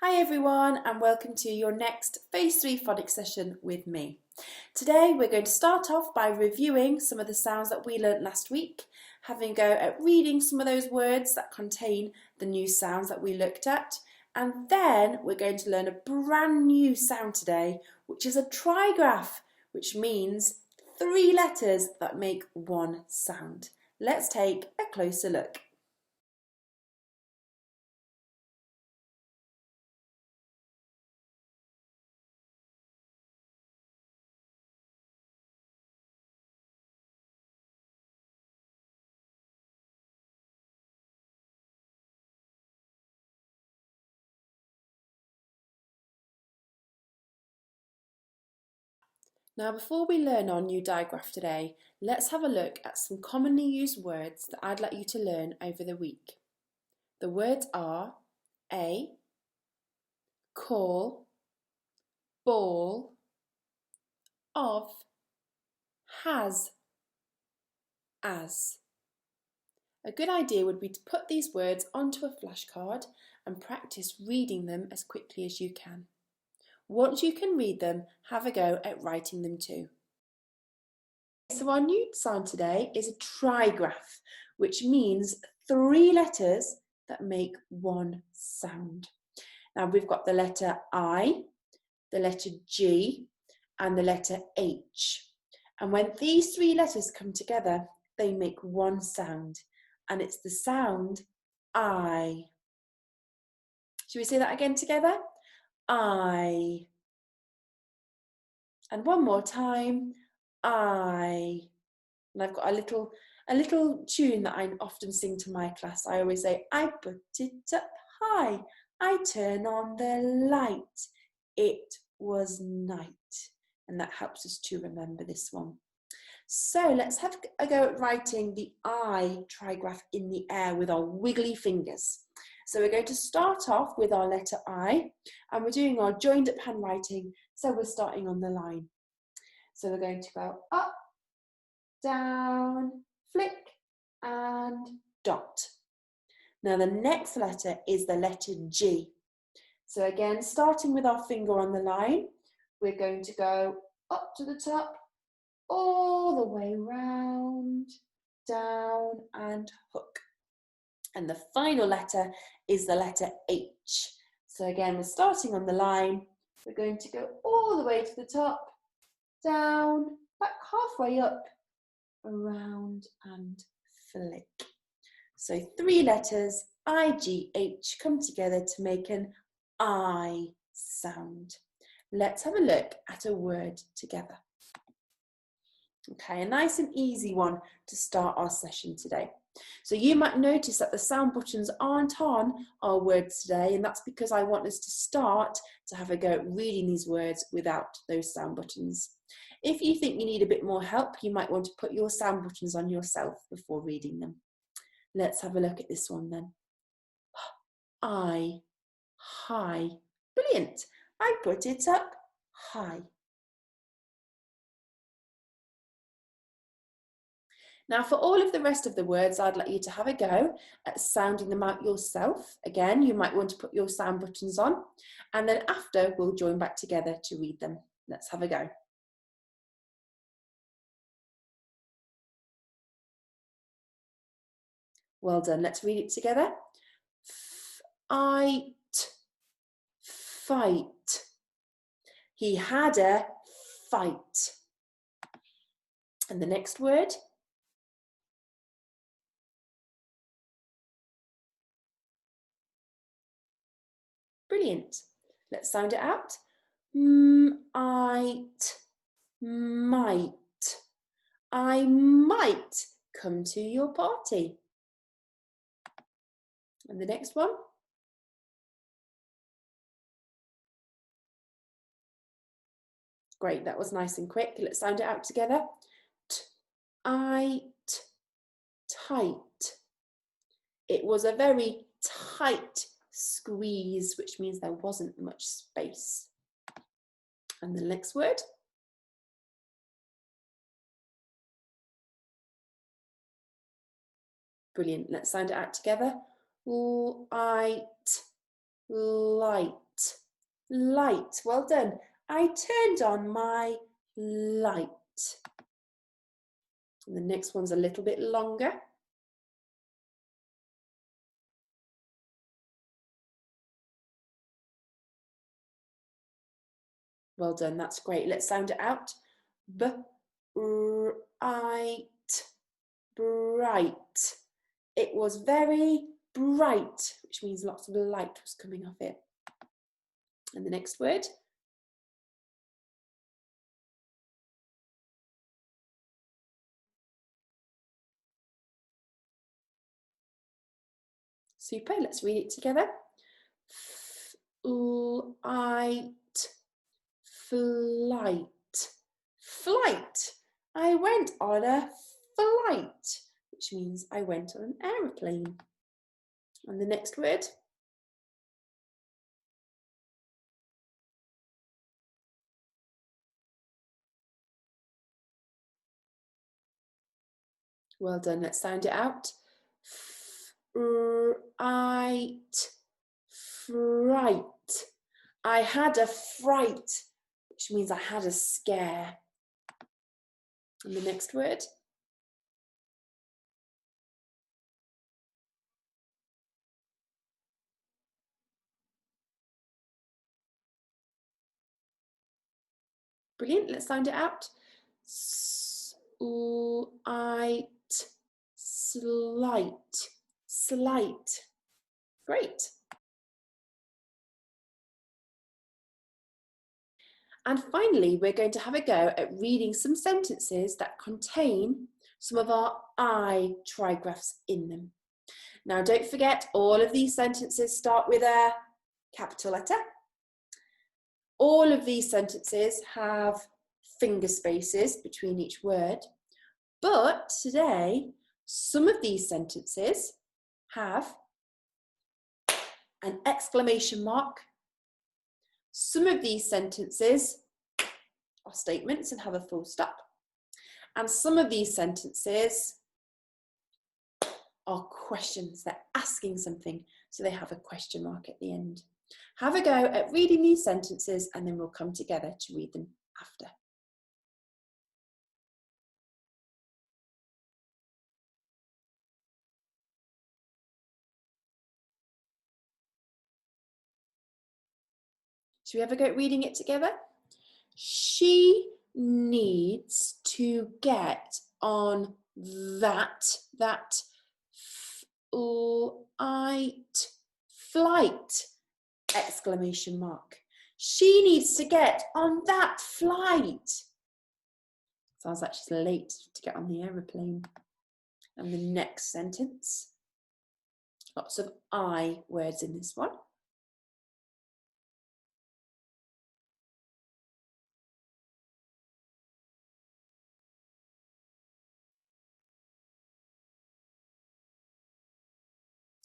Hi everyone and welcome to your next Phase 3 phonics session with me. Today we're going to start off by reviewing some of the sounds that we learnt last week, having a go at reading some of those words that contain the new sounds that we looked at, and then we're going to learn a brand new sound today, which is a trigraph, which means 3 letters that make one sound. Let's take a closer look. Now, before we learn our new digraph today, let's have a look at some commonly used words that I'd like you to learn over the week. The words are a, call, ball, of, has, as. A good idea would be to put these words onto a flashcard and practice reading them as quickly as you can. Once you can read them, have a go at writing them too. So our new sound today is a trigraph, which means 3 letters that make one sound. Now we've got the letter I, the letter G, and the letter H. And when these 3 letters come together, they make one sound, and it's the sound I. Should we say that again together? I. And one more time, I. And I've got a little tune that I often sing to my class. I always say, I put it up high, I turn on the light, it was night. And that helps us to remember this one. So let's have a go at writing the I trigraph in the air with our wiggly fingers. So we're going to start off with our letter I, and we're doing our joined up handwriting, so we're starting on the line. So we're going to go up, down, flick, and dot. Now the next letter is the letter G. So again, starting with our finger on the line, we're going to go up to the top, all the way round, down, and hook. And the final letter is the letter H. So again, we're starting on the line, we're going to go all the way to the top, down, back halfway up, around and flick. So 3 letters, I, G, H, come together to make an I sound. Let's have a look at a word together. Okay, a nice and easy one to start our session today. So you might notice that the sound buttons aren't on our words today, and that's because I want us to start to have a go at reading these words without those sound buttons. If you think you need a bit more help, you might want to put your sound buttons on yourself before reading them. Let's have a look at this one then. I, high. Brilliant. I put it up high. Now for all of the rest of the words, I'd like you to have a go at sounding them out yourself. Again, you might want to put your sound buttons on, and then after we'll join back together to read them. Let's have a go. Well done, let's read it together. Fight, fight. He had a fight. And the next word. Brilliant. Let's sound it out. Might, might. I might come to your party. And the next one. Great, that was nice and quick. Let's sound it out together. Tight, tight. It was a very tight squeeze, which means there wasn't much space. And the next word. Brilliant, let's sound it out together. Light, light. light. Well done. I turned on my light. And the next one's a little bit longer. Well done, that's great. Let's sound it out. Bright, bright. It was very bright, which means lots of light was coming off it. And the next word. Super, let's read it together. Flight, flight, flight. I went on a flight, which means I went on an aeroplane. And the next word. Well done, let's sound it out. Fright, fright. I had a fright, which means I had a scare. And the next word. Brilliant, let's sound it out. Slight, slight, slight. Great. And finally, we're going to have a go at reading some sentences that contain some of our I trigraphs in them. Now, don't forget, all of these sentences start with a capital letter. All of these sentences have finger spaces between each word. But today, some of these sentences have an exclamation mark. Some of these sentences are statements and have a full stop. And some of these sentences are questions. They're asking something, so they have a question mark at the end. Have a go at reading these sentences and then we'll come together to read them after. Should we have a go at reading it together? She needs to get on that flight, exclamation mark. She needs to get on that flight. Sounds like she's late to get on the aeroplane. And the next sentence. Lots of I words in this one.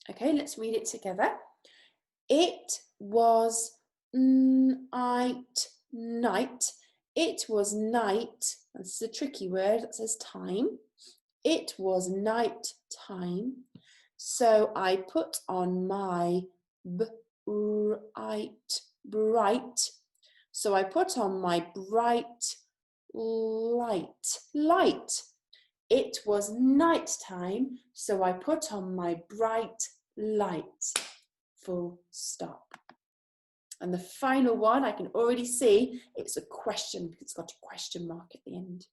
Okay, let's read it together. It was night. It was night. This is a tricky word that says time. It was night time. So I put on my bright. So I put on my bright light. It was night time, so I put on my bright light. Full stop. And the final one, I can already see it's a question because it's got a question mark at the end.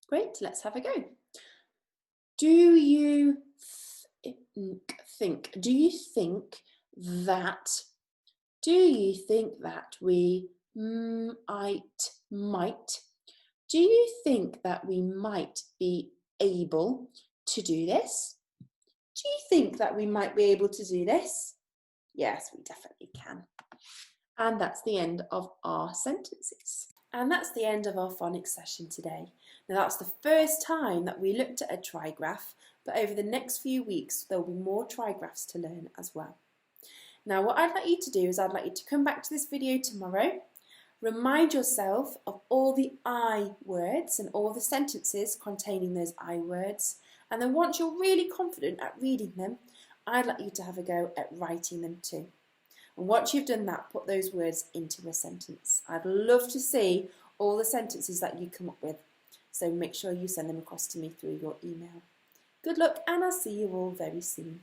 Great, let's have a go. Do you think that we might? Do you think that we might be able to do this? Do you think that we might be able to do this? Yes, we definitely can. And that's the end of our sentences. And that's the end of our phonics session today. Now that's the first time that we looked at a trigraph, but over the next few weeks there'll be more trigraphs to learn as well. Now what I'd like you to do is I'd like you to come back to this video tomorrow, Remind yourself of all the I words and all the sentences containing those I words. And then once you're really confident at reading them, I'd like you to have a go at writing them too. And once you've done that, put those words into a sentence. I'd love to see all the sentences that you come up with. So make sure you send them across to me through your email. Good luck, and I'll see you all very soon.